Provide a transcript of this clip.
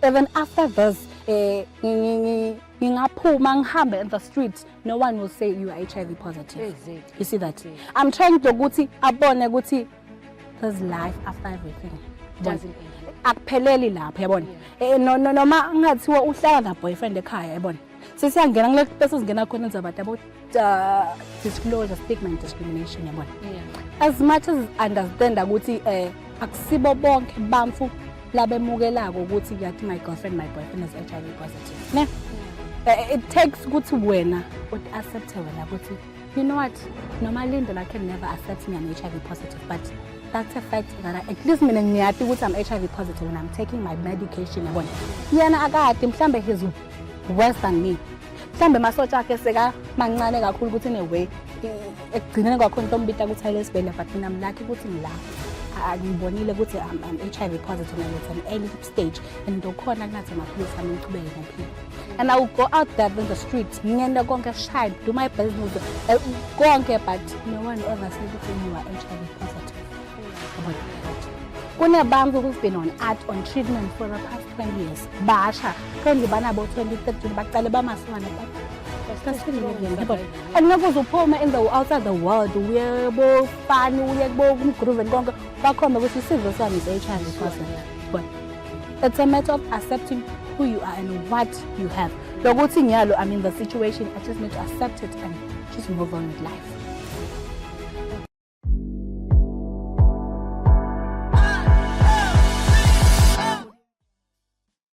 Even after this, ngingaphuma ngihambe in the street, no one will say you are HIV positive. You see that? I'm trying to ukuthi abone ukuthi there's life after everything. Doesn't Akupheleli lapha yabona. Noma ngathiwa uhlala na boyfriend ekhaya yabona. Sesiyangena ngile bese singena khona nzabantu about disclosure, stigma and discrimination yabona. As much as understand ukuthi akusibo bonke bamfu labemukelako ukuthi yathi my girlfriend my boyfriend is HIV positive. Ne? It takes ukuthi wena accept wena ukuthi you know what, normally I can never accept me I'm HIV positive, but that's a fact that at least mina ngiyathi ukuthi I'm HIV positive and I'm taking my medication yabona. Yena akade mhlambe he's worse than me. Mhlambe masotsha akhe seka mancane kakhulu ukuthi anyway ekugcineni kwakho into ombita ukuthi ayile sibhedlela, but mina mlaki ukuthi ngila angibonile ukuthi I'm HIV positive and it's an early stage and ndokhona kunathi amaphilisi ami ngiqhubeke nophila. And I will go out there in the streets, ngiyenda konke shine, do my business, konke, but no one ever said that you are HIV positive. Kunebantu who've been on treatment for the past 20 years. Basha, currently banabo 2013, baqale bamaswana, but that's still living. And never uphuma in the outside the world, uyebo fun, uyebo groove and konke, bakhomba ukuthi isizwe sami is HIV positive. But it's a matter of accepting who you are and what you have. Lokuthi ngiyalo, I'm in the situation, I just need to accept it and just move on with life.